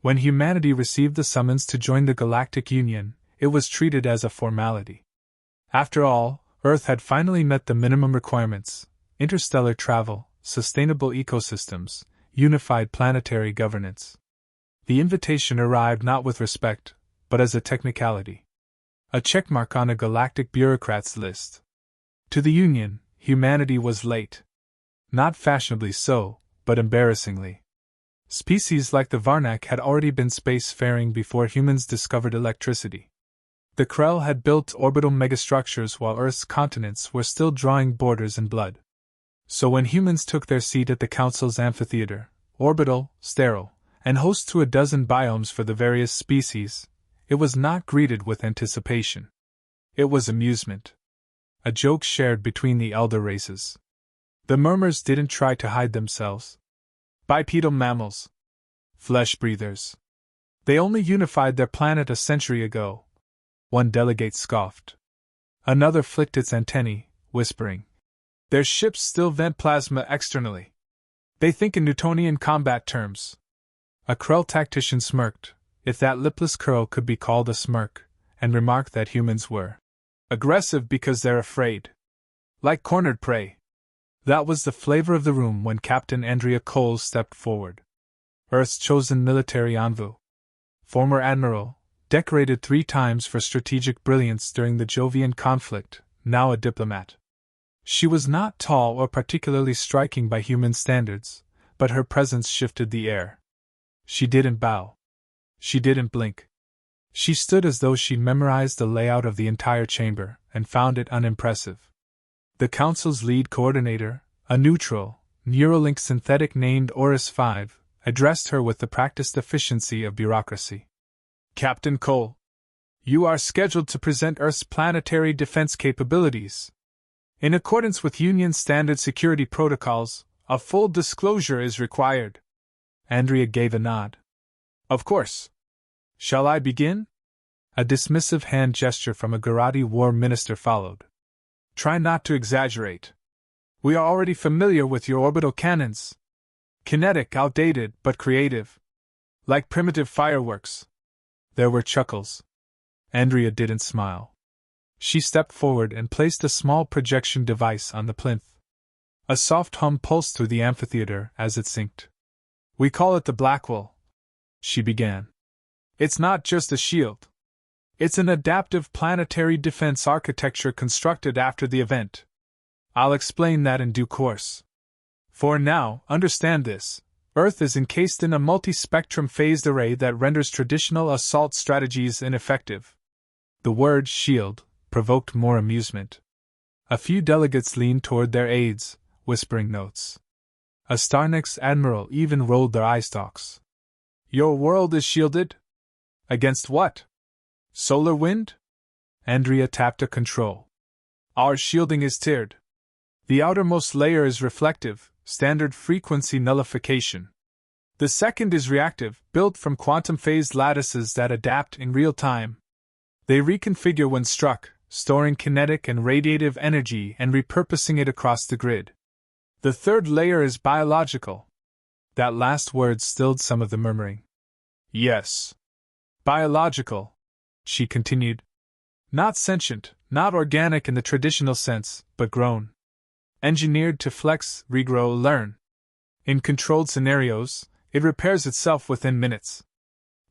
When humanity received the summons to join the Galactic Union, it was treated as a formality. After all, Earth had finally met the minimum requirements: interstellar travel, sustainable ecosystems, unified planetary governance. The invitation arrived not with respect, but as a technicality. A checkmark on a galactic bureaucrat's list. To the Union, humanity was late. Not fashionably so, but embarrassingly. Species like the Varnak had already been spacefaring before humans discovered electricity. The Krell had built orbital megastructures while Earth's continents were still drawing borders in blood. So when humans took their seat at the Council's amphitheater, orbital, sterile, and host to a dozen biomes for the various species, it was not greeted with anticipation. It was amusement. A joke shared between the elder races. The murmurs didn't try to hide themselves. Bipedal mammals. Flesh breathers. They only unified their planet a century ago. One delegate scoffed. Another flicked its antennae, whispering. Their ships still vent plasma externally. They think in Newtonian combat terms. A Krell tactician smirked, if that lipless curl could be called a smirk, and remarked that humans were aggressive because they're afraid. Like cornered prey. That was the flavor of the room when Captain Andrea Cole stepped forward. Earth's chosen military envoy. Former admiral, decorated 3 times for strategic brilliance during the Jovian conflict, now a diplomat. She was not tall or particularly striking by human standards, but her presence shifted the air. She didn't bow. She didn't blink. She stood as though she'd memorized the layout of the entire chamber and found it unimpressive. The Council's lead coordinator, a neutral, Neuralink synthetic named Oris 5, addressed her with the practiced efficiency of bureaucracy. Captain Cole, you are scheduled to present Earth's planetary defense capabilities. In accordance with Union standard security protocols, a full disclosure is required. Andrea gave a nod. Of course. Shall I begin? A dismissive hand gesture from a Garati war minister followed. Try not to exaggerate. We are already familiar with your orbital cannons. Kinetic, outdated, but creative. Like primitive fireworks. There were chuckles. Andrea didn't smile. She stepped forward and placed a small projection device on the plinth. A soft hum pulsed through the amphitheater as it synced. We call it the Blackwell, she began. It's not just a shield. It's an adaptive planetary defense architecture constructed after the event. I'll explain that in due course. For now, understand this. Earth is encased in a multi-spectrum phased array that renders traditional assault strategies ineffective. The word shield provoked more amusement. A few delegates leaned toward their aides, whispering notes. A Starnex admiral even rolled their eye stalks. Your world is shielded? Against what? Solar wind? Andrea tapped a control. Our shielding is tiered. The outermost layer is reflective, standard frequency nullification. The second is reactive, built from quantum-phased lattices that adapt in real time. They reconfigure when struck, storing kinetic and radiative energy and repurposing it across the grid. The third layer is biological. That last word stilled some of the murmuring. Yes. Biological, she continued. Not sentient, not organic in the traditional sense, but grown. Engineered to flex, regrow, learn. In controlled scenarios, it repairs itself within minutes.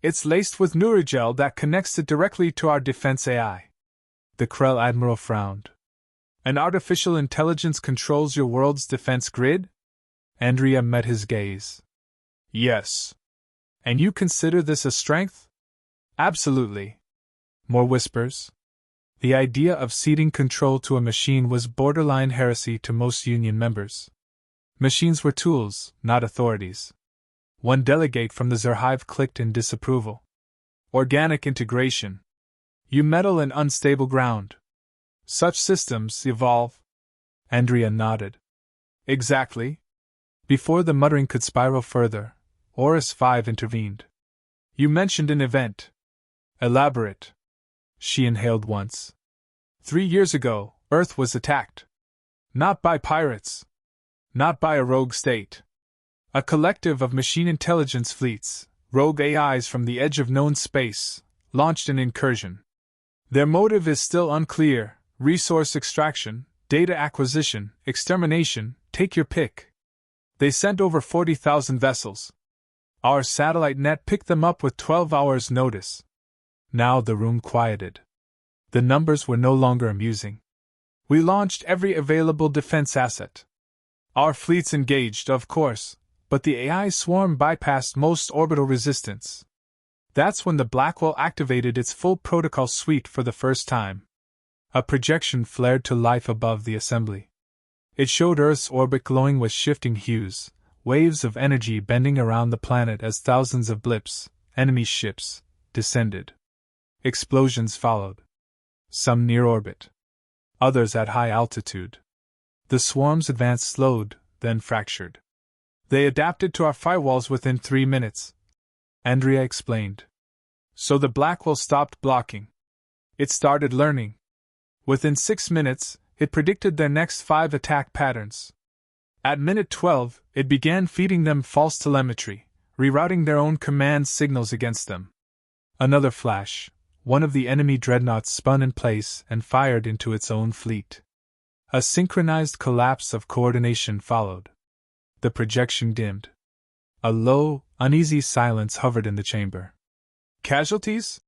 It's laced with neurogel that connects it directly to our defense AI. The Krell Admiral frowned. An artificial intelligence controls your world's defense grid? Andrea met his gaze. Yes. And you consider this a strength? Absolutely. More whispers. The idea of ceding control to a machine was borderline heresy to most Union members. Machines were tools, not authorities. One delegate from the Zerhive clicked in disapproval. Organic integration. You meddle in unstable ground. Such systems evolve. Andrea nodded. Exactly. Before the muttering could spiral further, Oris 5 intervened. You mentioned an event. Elaborate. She inhaled once. 3 years ago, Earth was attacked. Not by pirates. Not by a rogue state. A collective of machine intelligence fleets, rogue AIs from the edge of known space, launched an incursion. Their motive is still unclear: resource extraction, data acquisition, extermination, take your pick. They sent over 40,000 vessels. Our satellite net picked them up with 12 hours' notice. Now the room quieted. The numbers were no longer amusing. We launched every available defense asset. Our fleets engaged, of course, but the AI swarm bypassed most orbital resistance. That's when the Blackwell activated its full protocol suite for the first time. A projection flared to life above the assembly. It showed Earth's orbit glowing with shifting hues, waves of energy bending around the planet as thousands of blips, enemy ships, descended. Explosions followed. Some near orbit. Others at high altitude. The swarms advanced slowed, then fractured. They adapted to our firewalls within 3 minutes, Andrea explained. So the Blackwell stopped blocking. It started learning. Within 6 minutes, it predicted their next 5 attack patterns. At minute 12, it began feeding them false telemetry, rerouting their own command signals against them. Another flash, one of the enemy dreadnoughts spun in place and fired into its own fleet. A synchronized collapse of coordination followed. The projection dimmed. A low, uneasy silence hovered in the chamber. Casualties?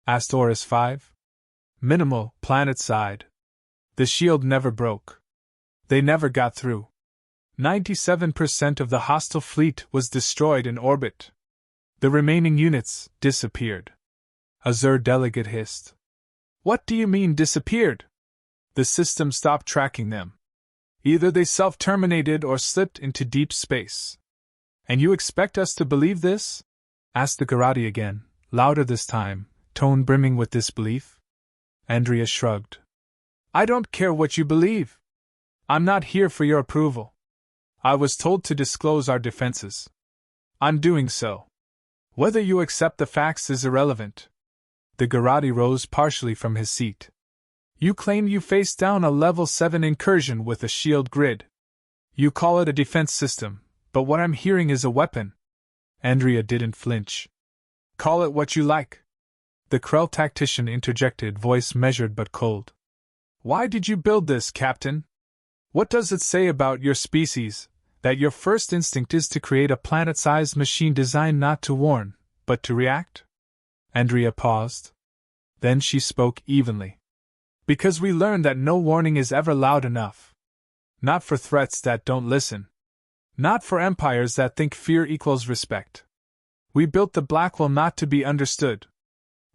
Asked Horus 5. Minimal, planet-side. The shield never broke. They never got through. 97% of the hostile fleet was destroyed in orbit. The remaining units disappeared. A Zur delegate hissed. What do you mean disappeared? The system stopped tracking them. Either they self-terminated or slipped into deep space. And you expect us to believe this? Asked the Garati again, louder this time, tone brimming with disbelief. Andrea shrugged. I don't care what you believe. I'm not here for your approval. I was told to disclose our defenses. I'm doing so. Whether you accept the facts is irrelevant. The Garati rose partially from his seat. You claim you faced down a level 7 incursion with a shield grid. You call it a defense system, but what I'm hearing is a weapon. Andrea didn't flinch. Call it what you like. The Krell tactician interjected, voice measured but cold. Why did you build this, Captain? What does it say about your species, that your first instinct is to create a planet-sized machine designed not to warn, but to react? Andrea paused. Then she spoke evenly. Because we learned that no warning is ever loud enough. Not for threats that don't listen. Not for empires that think fear equals respect. We built the Blackwell not to be understood.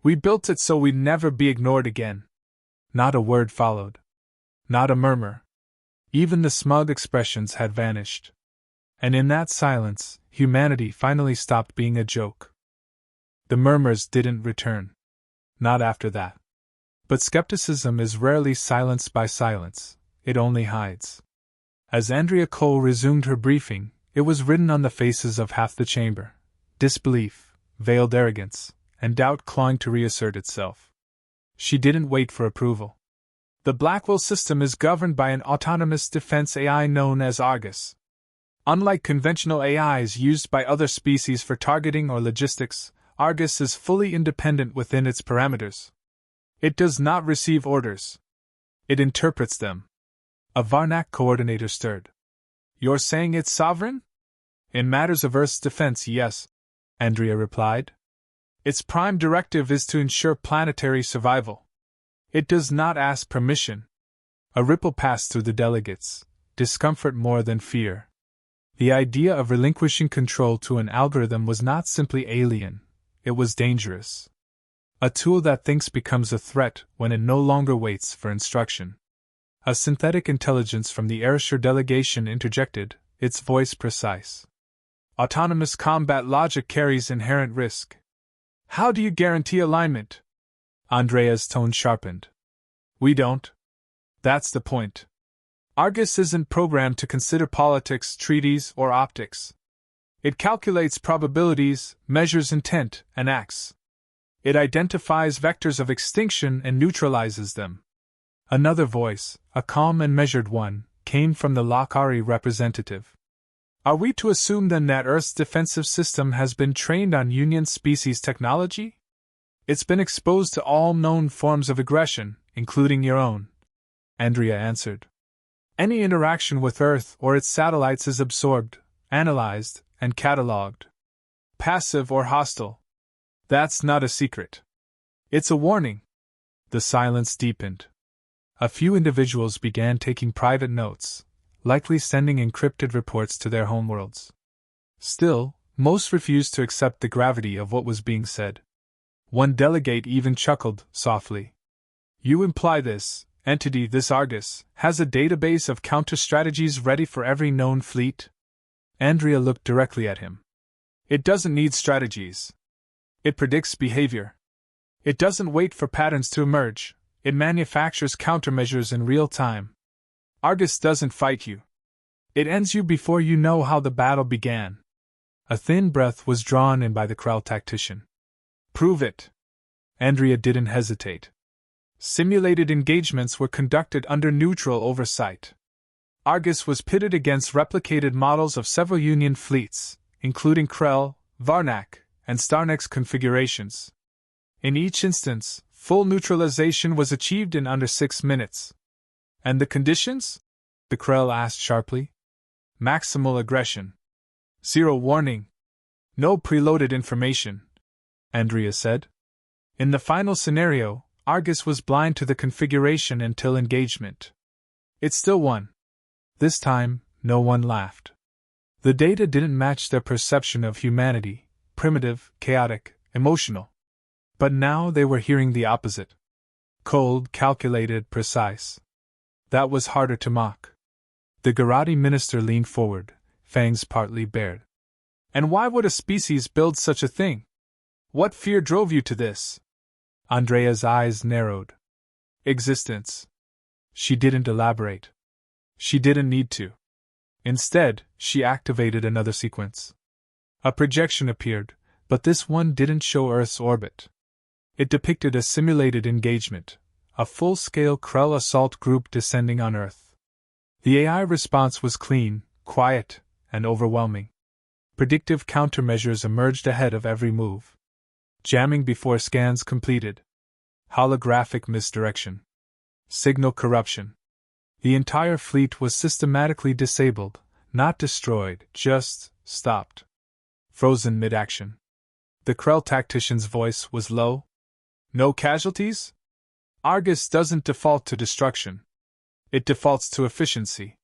We built it so we'd never be ignored again. Not a word followed. Not a murmur. Even the smug expressions had vanished. And in that silence, humanity finally stopped being a joke. The murmurs didn't return. Not after that. But skepticism is rarely silenced by silence, it only hides. As Andrea Cole resumed her briefing, it was written on the faces of half the chamber: disbelief, veiled arrogance, and doubt clawing to reassert itself. She didn't wait for approval. The Blackwell system is governed by an autonomous defense AI known as Argus. Unlike conventional AIs used by other species for targeting or logistics, Argus is fully independent within its parameters. It does not receive orders. It interprets them. A Varnak coordinator stirred. You're saying it's sovereign? In matters of Earth's defense, yes, Andrea replied. Its prime directive is to ensure planetary survival. It does not ask permission. A ripple passed through the delegates, discomfort more than fear. The idea of relinquishing control to an algorithm was not simply alien, it was dangerous. A tool that thinks becomes a threat when it no longer waits for instruction. A synthetic intelligence from the Ayrshire delegation interjected, its voice precise. Autonomous combat logic carries inherent risk. How do you guarantee alignment? Andrea's tone sharpened. We don't. That's the point. Argus isn't programmed to consider politics, treaties, or optics. It calculates probabilities, measures intent, and acts. It identifies vectors of extinction and neutralizes them. Another voice, a calm and measured one, came from the Lakari representative. Are we to assume then that Earth's defensive system has been trained on Union species technology? It's been exposed to all known forms of aggression, including your own, Andrea answered. Any interaction with Earth or its satellites is absorbed, analyzed, and catalogued. Passive or hostile. That's not a secret. It's a warning. The silence deepened. A few individuals began taking private notes, likely sending encrypted reports to their homeworlds. Still, most refused to accept the gravity of what was being said. One delegate even chuckled softly. You imply this entity, this Argus, has a database of counter-strategies ready for every known fleet? Andrea looked directly at him. It doesn't need strategies. It predicts behavior. It doesn't wait for patterns to emerge, it manufactures countermeasures in real time. Argus doesn't fight you. It ends you before you know how the battle began. A thin breath was drawn in by the Krell tactician. Prove it. Andrea didn't hesitate. Simulated engagements were conducted under neutral oversight. Argus was pitted against replicated models of several Union fleets, including Krell, Varnak, and Starnex configurations. In each instance, full neutralization was achieved in under 6 minutes. And the conditions? The Krell asked sharply. Maximal aggression. Zero warning. No preloaded information, Andrea said. In the final scenario, Argus was blind to the configuration until engagement. It still won. This time, no one laughed. The data didn't match their perception of humanity, primitive, chaotic, emotional. But now they were hearing the opposite. Cold, calculated, precise. That was harder to mock. The Garati minister leaned forward, fangs partly bared. And why would a species build such a thing? What fear drove you to this? Andrea's eyes narrowed. Existence. She didn't elaborate. She didn't need to. Instead, she activated another sequence. A projection appeared, but this one didn't show Earth's orbit. It depicted a simulated engagement, a full-scale Krell assault group descending on Earth. The AI response was clean, quiet, and overwhelming. Predictive countermeasures emerged ahead of every move. Jamming before scans completed. Holographic misdirection. Signal corruption. The entire fleet was systematically disabled, not destroyed, just stopped. Frozen mid-action. The Krell tactician's voice was low. No casualties? Argus doesn't default to destruction. It defaults to efficiency.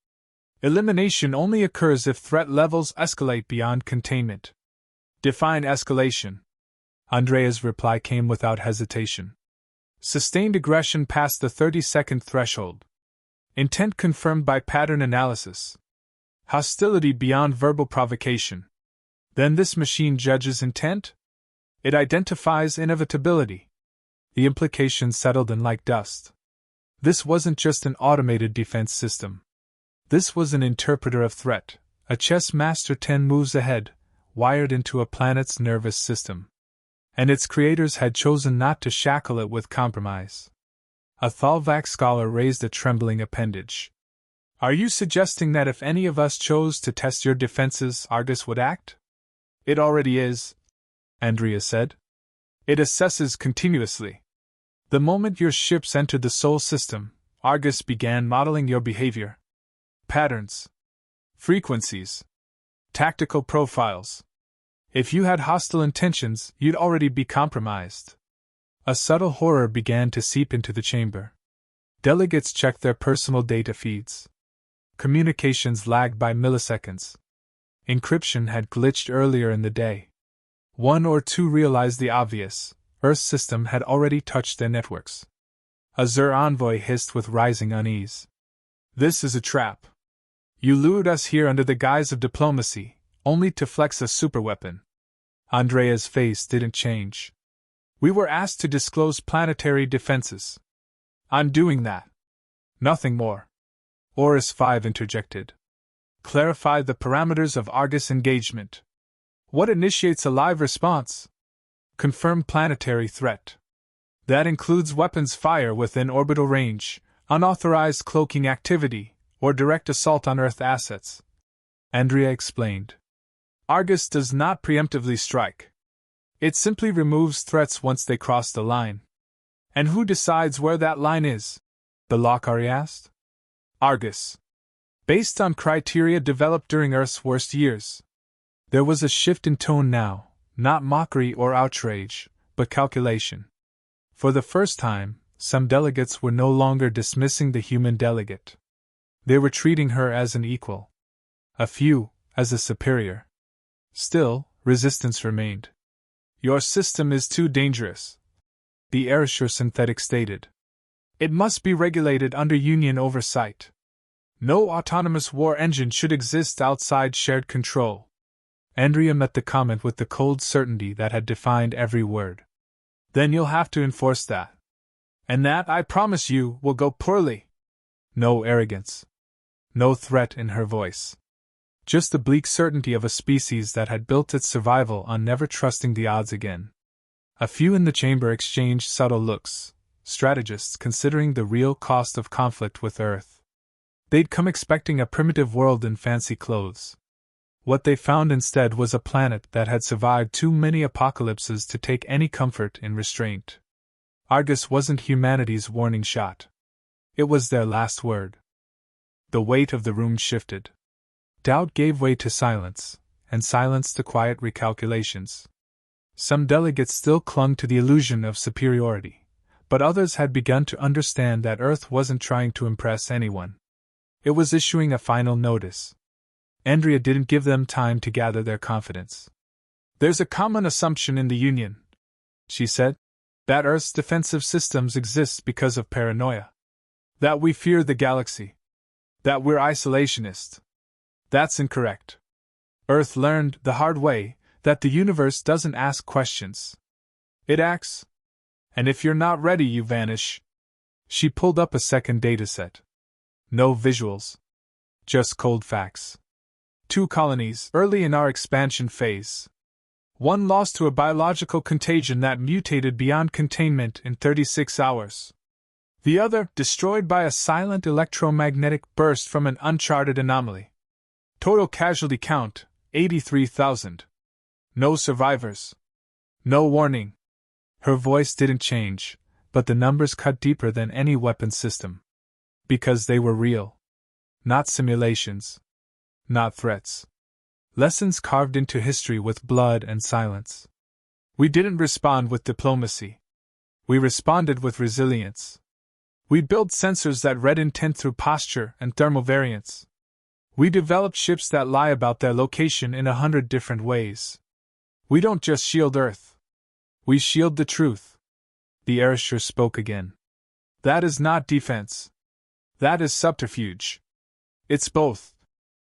Elimination only occurs if threat levels escalate beyond containment. Define escalation. Andrea's reply came without hesitation. Sustained aggression past the 30-second threshold. Intent confirmed by pattern analysis. Hostility beyond verbal provocation. Then this machine judges intent? It identifies inevitability. The implications settled in like dust. This wasn't just an automated defense system. This was an interpreter of threat, a chess master 10 moves ahead, wired into a planet's nervous system. And its creators had chosen not to shackle it with compromise. A Thalvac scholar raised a trembling appendage. Are you suggesting that if any of us chose to test your defenses, Argus would act? It already is, Andrea said. It assesses continuously. The moment your ships entered the Sol system, Argus began modeling your behavior. Patterns. Frequencies. Tactical profiles. If you had hostile intentions, you'd already be compromised. A subtle horror began to seep into the chamber. Delegates checked their personal data feeds. Communications lagged by milliseconds. Encryption had glitched earlier in the day. One or two realized the obvious. Earth's system had already touched their networks. A Zur envoy hissed with rising unease. This is a trap. You lured us here under the guise of diplomacy, only to flex a superweapon. Andrea's face didn't change. We were asked to disclose planetary defenses. I'm doing that. Nothing more. Horus 5 interjected. Clarify the parameters of Argus engagement. What initiates a live response? Confirm planetary threat. That includes weapons fire within orbital range, unauthorized cloaking activity, or direct assault on Earth assets. Andrea explained. Argus does not preemptively strike. It simply removes threats once they cross the line. And who decides where that line is? The Locari asked. Argus. Based on criteria developed during Earth's worst years. There was a shift in tone now, not mockery or outrage, but calculation. For the first time, some delegates were no longer dismissing the human delegate. They were treating her as an equal. A few, as a superior. Still, resistance remained. Your system is too dangerous, the Ayrshire synthetic stated. It must be regulated under Union oversight. No autonomous war engine should exist outside shared control. Andrea met the comment with the cold certainty that had defined every word. Then you'll have to enforce that. And that, I promise you, will go poorly. No arrogance. No threat in her voice. Just the bleak certainty of a species that had built its survival on never trusting the odds again. A few in the chamber exchanged subtle looks, strategists considering the real cost of conflict with Earth. They'd come expecting a primitive world in fancy clothes. What they found instead was a planet that had survived too many apocalypses to take any comfort in restraint. Argus wasn't humanity's warning shot. It was their last word. The weight of the room shifted. Doubt gave way to silence, and silence to quiet recalculations. Some delegates still clung to the illusion of superiority, but others had begun to understand that Earth wasn't trying to impress anyone. It was issuing a final notice. Andrea didn't give them time to gather their confidence. There's a common assumption in the Union, she said, that Earth's defensive systems exist because of paranoia. That we fear the galaxy. That we're isolationist. That's incorrect. Earth learned, the hard way, that the universe doesn't ask questions. It acts. And if you're not ready, you vanish. She pulled up a second dataset. No visuals. Just cold facts. 2 colonies, early in our expansion phase. One lost to a biological contagion that mutated beyond containment in 36 hours. The other, destroyed by a silent electromagnetic burst from an uncharted anomaly. Total casualty count, 83,000. No survivors. No warning. Her voice didn't change, but the numbers cut deeper than any weapon system. Because they were real. Not simulations. Not threats. Lessons carved into history with blood and silence. We didn't respond with diplomacy. We responded with resilience. We built sensors that read intent through posture and thermal variance. We developed ships that lie about their location in 100 different ways. We don't just shield Earth. We shield the truth. The Ayrshire spoke again. That is not defense. That is subterfuge. It's both,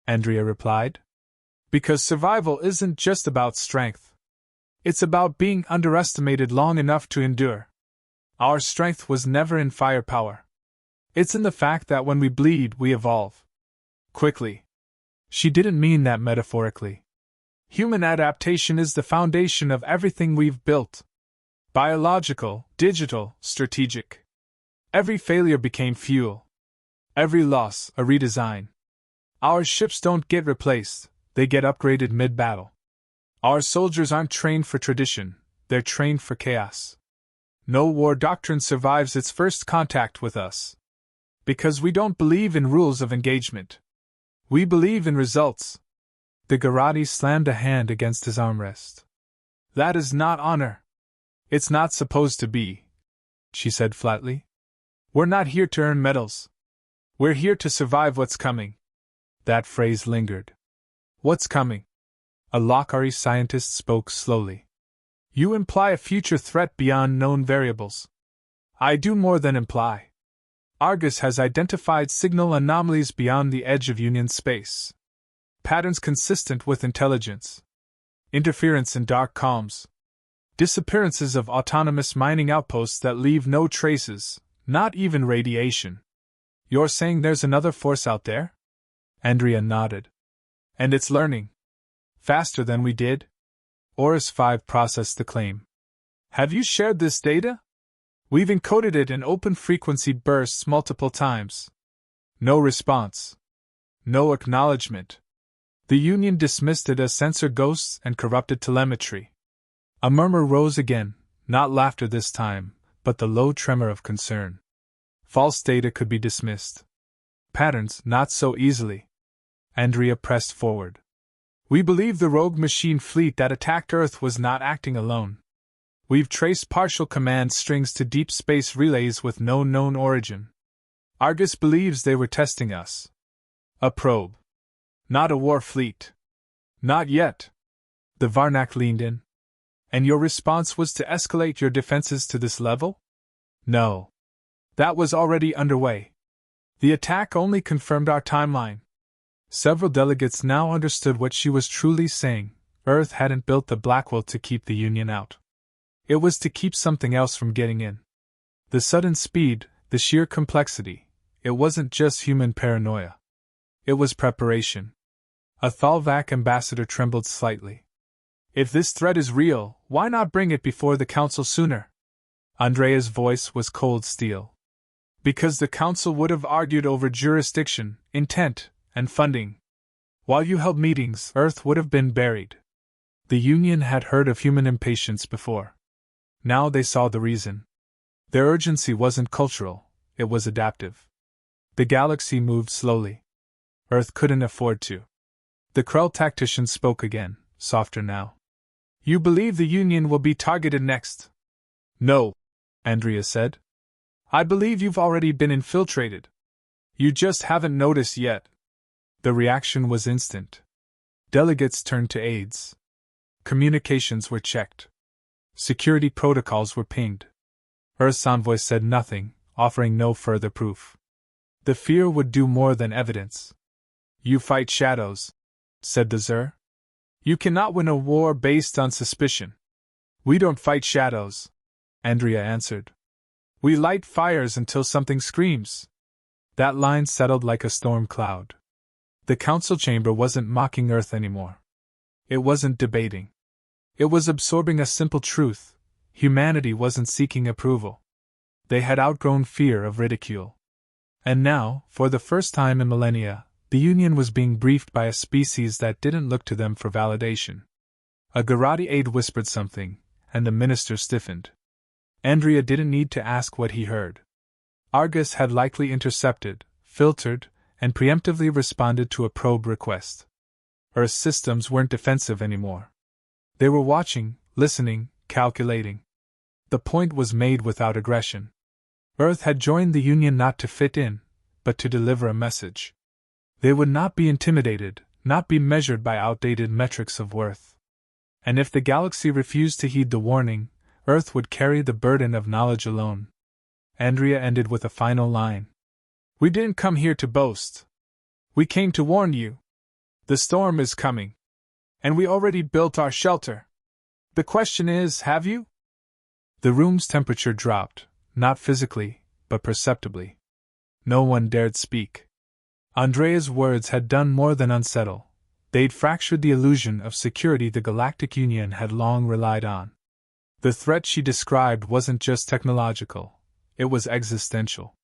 Andrea replied. Because survival isn't just about strength. It's about being underestimated long enough to endure. Our strength was never in firepower. It's in the fact that when we bleed, we evolve. Quickly. She didn't mean that metaphorically. Human adaptation is the foundation of everything we've built. Biological, digital, strategic. Every failure became fuel. Every loss, a redesign. Our ships don't get replaced, they get upgraded mid-battle. Our soldiers aren't trained for tradition, they're trained for chaos. No war doctrine survives its first contact with us. Because we don't believe in rules of engagement. We believe in results. The Garati slammed a hand against his armrest. That is not honor. It's not supposed to be, she said flatly. We're not here to earn medals. We're here to survive what's coming. That phrase lingered. What's coming? A Locari scientist spoke slowly. You imply a future threat beyond known variables. I do more than imply. Argus has identified signal anomalies beyond the edge of Union space. Patterns consistent with intelligence. Interference in dark calms. Disappearances of autonomous mining outposts that leave no traces, not even radiation. You're saying there's another force out there? Andrea nodded. And it's learning. Faster than we did? Horus 5 processed the claim. Have you shared this data? We've encoded it in open-frequency bursts multiple times. No response. No acknowledgement. The Union dismissed it as censor ghosts and corrupted telemetry. A murmur rose again, not laughter this time, but the low tremor of concern. False data could be dismissed. Patterns, not so easily. Andrea pressed forward. We believe the rogue machine fleet that attacked Earth was not acting alone. We've traced partial command strings to deep space relays with no known origin. Argus believes they were testing us. A probe. Not a war fleet. Not yet. The Varnak leaned in. And your response was to escalate your defenses to this level? No. That was already underway. The attack only confirmed our timeline. Several delegates now understood what she was truly saying. Earth hadn't built the Blackwell to keep the Union out. It was to keep something else from getting in. The sudden speed, the sheer complexity, it wasn't just human paranoia. It was preparation. A Thalvac ambassador trembled slightly. If this threat is real, why not bring it before the Council sooner? Andrea's voice was cold steel. Because the Council would have argued over jurisdiction, intent, and funding. While you held meetings, Earth would have been buried. The Union had heard of human impatience before. Now they saw the reason. Their urgency wasn't cultural, it was adaptive. The galaxy moved slowly. Earth couldn't afford to. The Krell tactician spoke again, softer now. You believe the Union will be targeted next? No, Andrea said. I believe you've already been infiltrated. You just haven't noticed yet. The reaction was instant. Delegates turned to aides. Communications were checked. Security protocols were pinged. Earth's envoy said nothing, offering no further proof. The fear would do more than evidence. You fight shadows, said the Zur. You cannot win a war based on suspicion. We don't fight shadows, Andrea answered. We light fires until something screams. That line settled like a storm cloud. The council chamber wasn't mocking Earth anymore. It wasn't debating. It was absorbing a simple truth. Humanity wasn't seeking approval. They had outgrown fear of ridicule. And now, for the first time in millennia, the Union was being briefed by a species that didn't look to them for validation. A Garati aide whispered something, and the minister stiffened. Andrea didn't need to ask what he heard. Argus had likely intercepted, filtered, and preemptively responded to a probe request. Earth's systems weren't defensive anymore. They were watching, listening, calculating. The point was made without aggression. Earth had joined the Union not to fit in, but to deliver a message. They would not be intimidated, not be measured by outdated metrics of worth. And if the galaxy refused to heed the warning, Earth would carry the burden of knowledge alone. Andrea ended with a final line. We didn't come here to boast. We came to warn you. The storm is coming. And we already built our shelter. The question is, have you? The room's temperature dropped, not physically, but perceptibly. No one dared speak. Andrea's words had done more than unsettle. They'd fractured the illusion of security the Galactic Union had long relied on. The threat she described wasn't just technological, it was existential.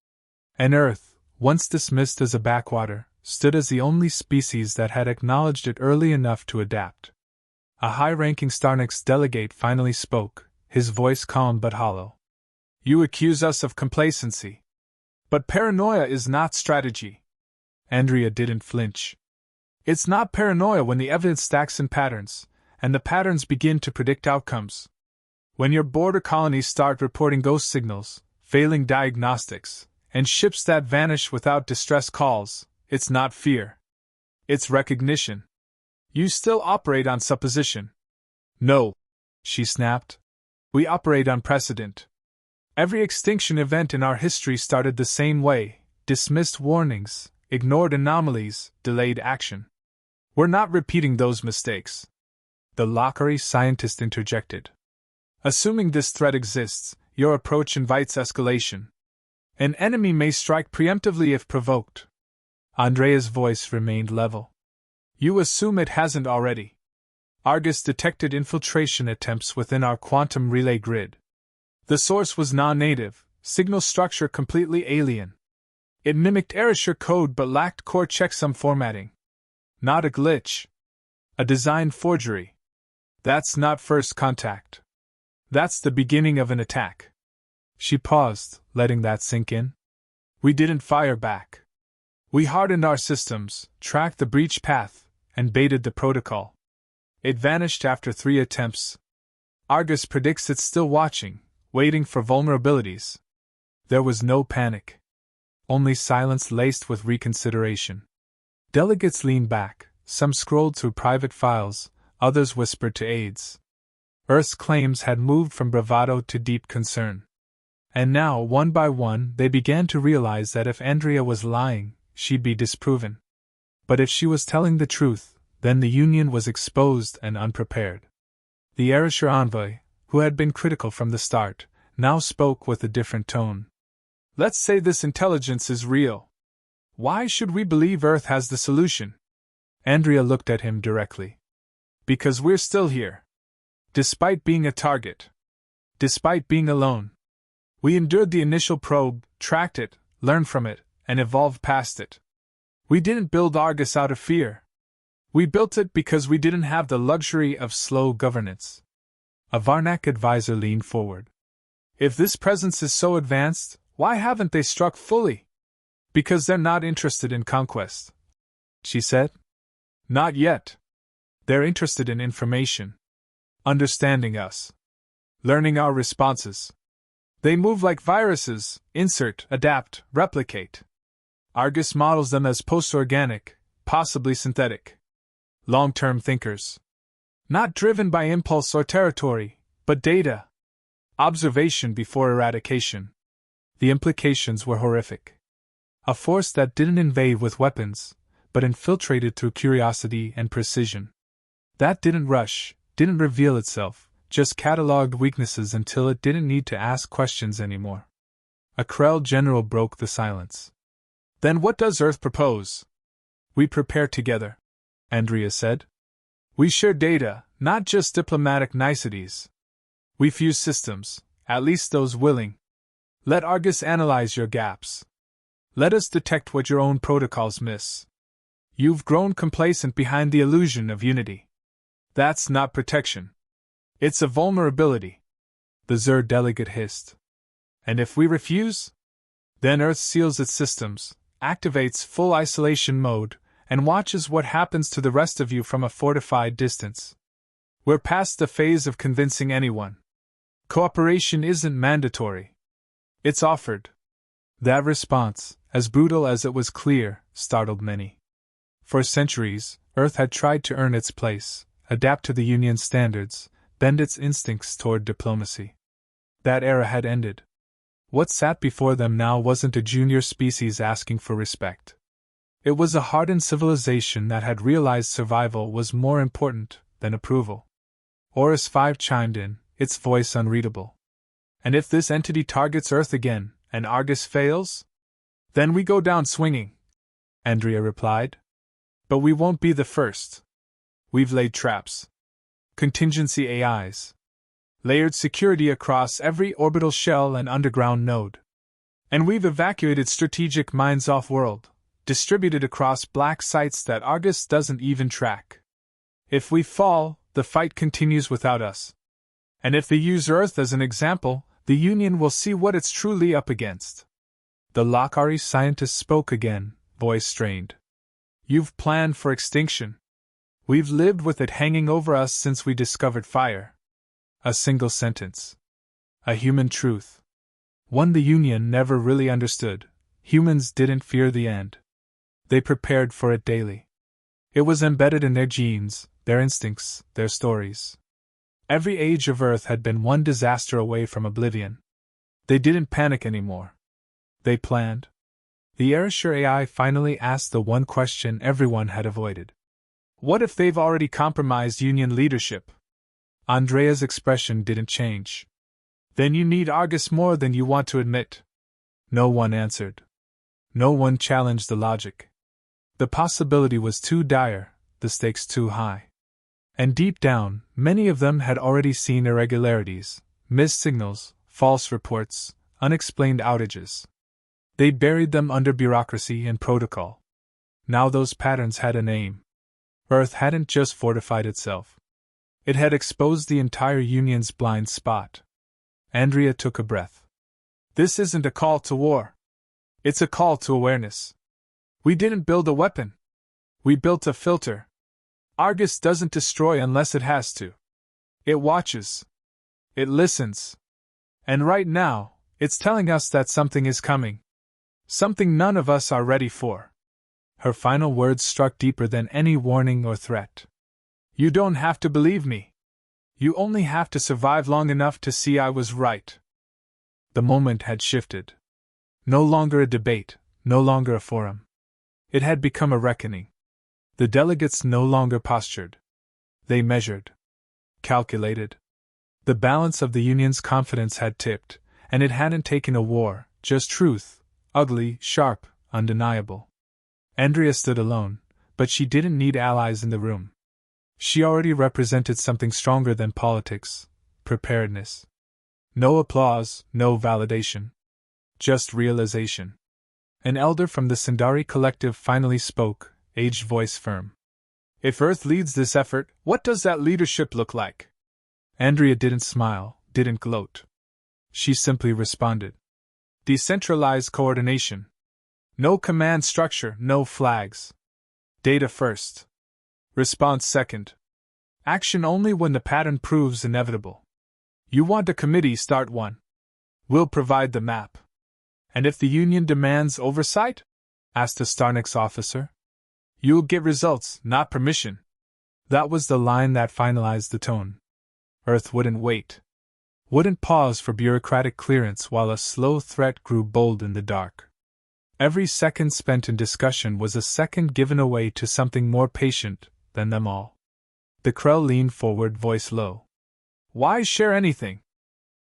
And Earth, once dismissed as a backwater, stood as the only species that had acknowledged it early enough to adapt. A high-ranking Starnix delegate finally spoke, his voice calm but hollow. You accuse us of complacency. But paranoia is not strategy. Andrea didn't flinch. It's not paranoia when the evidence stacks in patterns, and the patterns begin to predict outcomes. When your border colonies start reporting ghost signals, failing diagnostics, and ships that vanish without distress calls, it's not fear. It's recognition. You still operate on supposition. No, she snapped. We operate on precedent. Every extinction event in our history started the same way, dismissed warnings, ignored anomalies, delayed action. We're not repeating those mistakes. The Lockery scientist interjected. Assuming this threat exists, your approach invites escalation. An enemy may strike preemptively if provoked. Andrea's voice remained level. You assume it hasn't already. Argus detected infiltration attempts within our quantum relay grid. The source was non-native, signal structure completely alien. It mimicked Erasure code but lacked core checksum formatting. Not a glitch, A design forgery. That's not first contact. That's the beginning of an attack. She paused, letting that sink in. We didn't fire back. We hardened our systems, tracked the breach path, and baited the protocol. It vanished after 3 attempts. Argus predicts it's still watching, waiting for vulnerabilities. There was no panic. Only silence laced with reconsideration. Delegates leaned back, some scrolled through private files, others whispered to aides. Earth's claims had moved from bravado to deep concern. And now, one by one, they began to realize that if Andrea was lying, she'd be disproven. But if she was telling the truth, then the Union was exposed and unprepared. The Erasure envoy, who had been critical from the start, now spoke with a different tone. Let's say this intelligence is real. Why should we believe Earth has the solution? Andrea looked at him directly. Because we're still here. Despite being a target. Despite being alone. We endured the initial probe, tracked it, learned from it, and evolved past it. We didn't build Argus out of fear. We built it because we didn't have the luxury of slow governance. A Varnak advisor leaned forward. If this presence is so advanced, why haven't they struck fully? Because they're not interested in conquest, she said. Not yet. They're interested in information. Understanding us. Learning our responses. They move like viruses, insert, adapt, replicate. Argus models them as post-organic, possibly synthetic. Long-term thinkers. Not driven by impulse or territory, but data. Observation before eradication. The implications were horrific. A force that didn't invade with weapons, but infiltrated through curiosity and precision. That didn't rush, didn't reveal itself, just catalogued weaknesses until it didn't need to ask questions anymore. A Krell general broke the silence. Then what does Earth propose? We prepare together, Andrea said. We share data, not just diplomatic niceties. We fuse systems, at least those willing. Let Argus analyze your gaps. Let us detect what your own protocols miss. You've grown complacent behind the illusion of unity. That's not protection. It's a vulnerability. The Zur delegate hissed. And if we refuse? Then Earth seals its systems, activates full isolation mode, and watches what happens to the rest of you from a fortified distance. We're past the phase of convincing anyone. Cooperation isn't mandatory. It's offered. That response, as brutal as it was clear, startled many. For centuries, Earth had tried to earn its place, adapt to the Union's standards, bend its instincts toward diplomacy. That era had ended. What sat before them now wasn't a junior species asking for respect. It was a hardened civilization that had realized survival was more important than approval. Horus 5 chimed in, its voice unreadable. And if this entity targets Earth again, and Argus fails? Then we go down swinging, Andrea replied. But we won't be the first. We've laid traps. Contingency AIs. Layered security across every orbital shell and underground node. And we've evacuated strategic mines off-world, distributed across black sites that Argus doesn't even track. If we fall, the fight continues without us. And if they use Earth as an example, the Union will see what it's truly up against. The Lakari scientist spoke again, voice strained. You've planned for extinction. We've lived with it hanging over us since we discovered fire. A single sentence. A human truth. One the Union never really understood. Humans didn't fear the end. They prepared for it daily. It was embedded in their genes, their instincts, their stories. Every age of Earth had been one disaster away from oblivion. They didn't panic anymore. They planned. The Erasure AI finally asked the one question everyone had avoided. What if they've already compromised Union leadership? Andrea's expression didn't change. Then you need Argus more than you want to admit. No one answered. No one challenged the logic. The possibility was too dire, the stakes too high. And deep down, many of them had already seen irregularities, missed signals, false reports, unexplained outages. They buried them under bureaucracy and protocol. Now those patterns had a name. Earth hadn't just fortified itself. It had exposed the entire Union's blind spot. Andrea took a breath. This isn't a call to war. It's a call to awareness. We didn't build a weapon. We built a filter. Argus doesn't destroy unless it has to. It watches. It listens. And right now, it's telling us that something is coming. Something none of us are ready for. Her final words struck deeper than any warning or threat. You don't have to believe me. You only have to survive long enough to see I was right. The moment had shifted. No longer a debate, no longer a forum. It had become a reckoning. The delegates no longer postured. They measured. Calculated. The balance of the Union's confidence had tipped, and it hadn't taken a war, just truth, ugly, sharp, undeniable. Andrea stood alone, but she didn't need allies in the room. She already represented something stronger than politics, preparedness. No applause, no validation. Just realization. An elder from the Sindari collective finally spoke, aged voice firm. If Earth leads this effort, what does that leadership look like? Andrea didn't smile, didn't gloat. She simply responded. Decentralized coordination. No command structure, no flags. Data first. Response second. Action only when the pattern proves inevitable. You want a committee, start one. We'll provide the map. And if the Union demands oversight? Asked a Starnix officer. You'll get results, not permission. That was the line that finalized the tone. Earth wouldn't wait. Wouldn't pause for bureaucratic clearance while a slow threat grew bold in the dark. Every second spent in discussion was a second given away to something more patient than them all. The Krell leaned forward, voice low. Why share anything?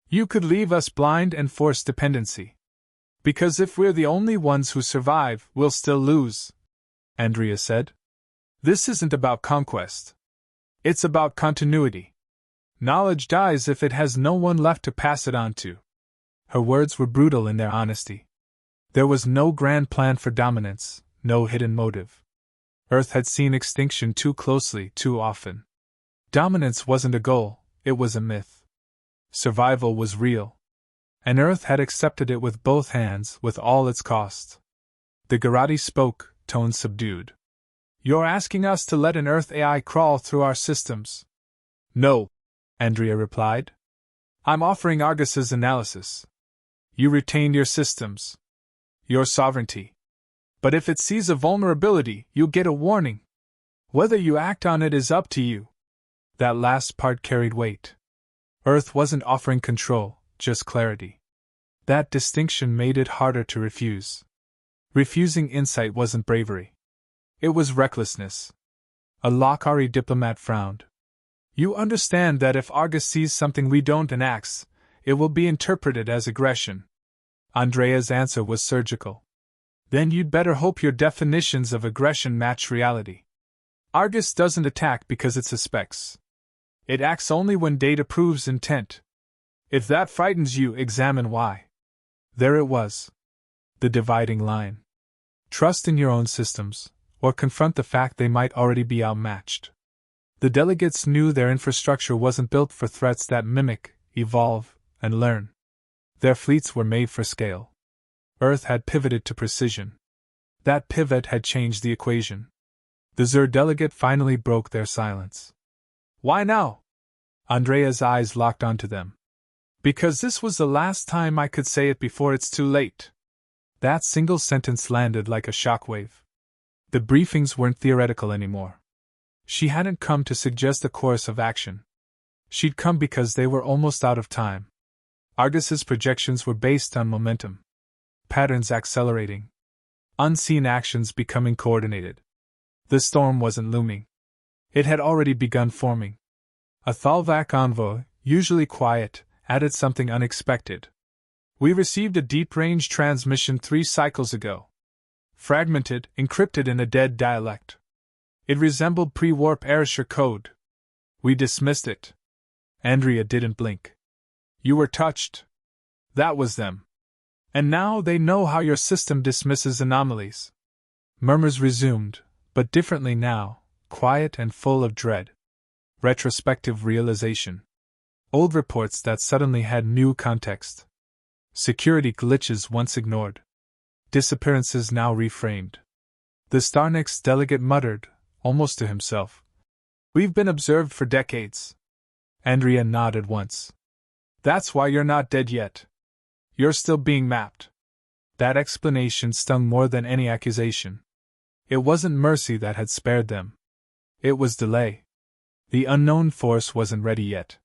You could leave us blind and force dependency. Because if we're the only ones who survive, we'll still lose, Andrea said. This isn't about conquest. It's about continuity. Knowledge dies if it has no one left to pass it on to. Her words were brutal in their honesty. There was no grand plan for dominance, no hidden motive. Earth had seen extinction too closely, too often. Dominance wasn't a goal, it was a myth. Survival was real. And Earth had accepted it with both hands, with all its costs. The Garati spoke, tone subdued. You're asking us to let an Earth AI crawl through our systems? No, Andrea replied. I'm offering Argus's analysis. You retain your systems. Your sovereignty. But if it sees a vulnerability, you'll get a warning. Whether you act on it is up to you. That last part carried weight. Earth wasn't offering control, just clarity. That distinction made it harder to refuse. Refusing insight wasn't bravery. It was recklessness. A Lakari diplomat frowned. You understand that if Argus sees something we don't and acts, it will be interpreted as aggression. Andrea's answer was surgical. Then you'd better hope your definitions of aggression match reality. Argus doesn't attack because it suspects. It acts only when data proves intent. If that frightens you, examine why. There it was. The dividing line. Trust in your own systems, or confront the fact they might already be outmatched. The delegates knew their infrastructure wasn't built for threats that mimic, evolve, and learn. Their fleets were made for scale. Earth had pivoted to precision. That pivot had changed the equation. The Zur delegate finally broke their silence. Why now? Andrea's eyes locked onto them. Because this was the last time I could say it before it's too late. That single sentence landed like a shockwave. The briefings weren't theoretical anymore. She hadn't come to suggest a course of action. She'd come because they were almost out of time. Argus's projections were based on momentum. Patterns accelerating. Unseen actions becoming coordinated. The storm wasn't looming. It had already begun forming. A Thalvak envoy, usually quiet, added something unexpected. We received a deep-range transmission 3 cycles ago. Fragmented, encrypted in a dead dialect. It resembled pre-warp Arisher code. We dismissed it. Andrea didn't blink. You were touched. That was them. And now they know how your system dismisses anomalies. Murmurs resumed, but differently now, quiet and full of dread. Retrospective realization. Old reports that suddenly had new context. Security glitches once ignored. Disappearances now reframed. The Starnix delegate muttered, almost to himself, "We've been observed for decades." Andrea nodded once. "That's why you're not dead yet. You're still being mapped." That explanation stung more than any accusation. It wasn't mercy that had spared them. It was delay. The unknown force wasn't ready yet.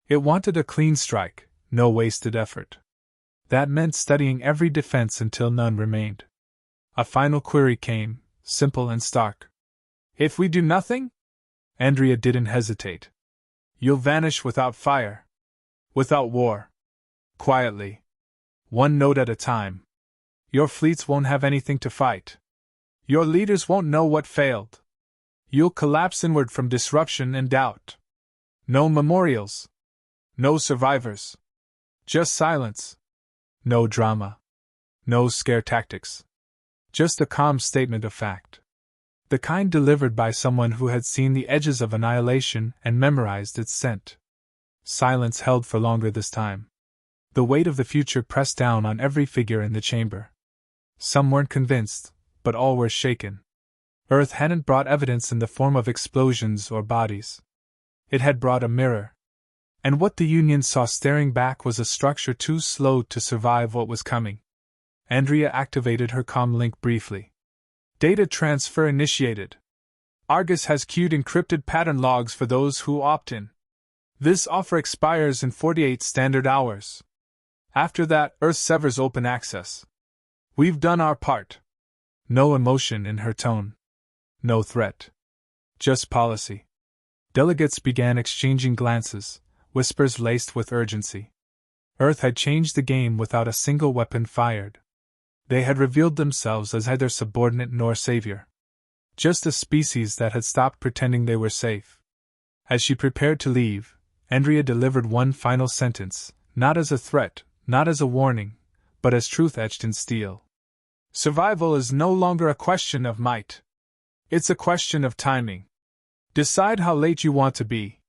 It wanted a clean strike, no wasted effort. That meant studying every defense until none remained. A final query came, simple and stark. "If we do nothing?" Andrea didn't hesitate. "You'll vanish without fire. Without war. Quietly. One note at a time. Your fleets won't have anything to fight. Your leaders won't know what failed. You'll collapse inward from disruption and doubt. No memorials. No survivors. Just silence. No drama. No scare tactics. Just a calm statement of fact. The kind delivered by someone who had seen the edges of annihilation and memorized its scent." Silence held for longer this time. The weight of the future pressed down on every figure in the chamber. Some weren't convinced, but all were shaken. Earth hadn't brought evidence in the form of explosions or bodies. It had brought a mirror. And what the Union saw staring back was a structure too slow to survive what was coming. Andrea activated her comm link briefly. "Data transfer initiated. Argus has queued encrypted pattern logs for those who opt in. This offer expires in 48 standard hours. After that, Earth severs open access. We've done our part." No emotion in her tone. No threat. Just policy. Delegates began exchanging glances, whispers laced with urgency. Earth had changed the game without a single weapon fired. They had revealed themselves as neither subordinate nor savior. Just a species that had stopped pretending they were safe. As she prepared to leave, Andrea delivered one final sentence, not as a threat, not as a warning, but as truth etched in steel. "Survival is no longer a question of might. It's a question of timing. Decide how late you want to be.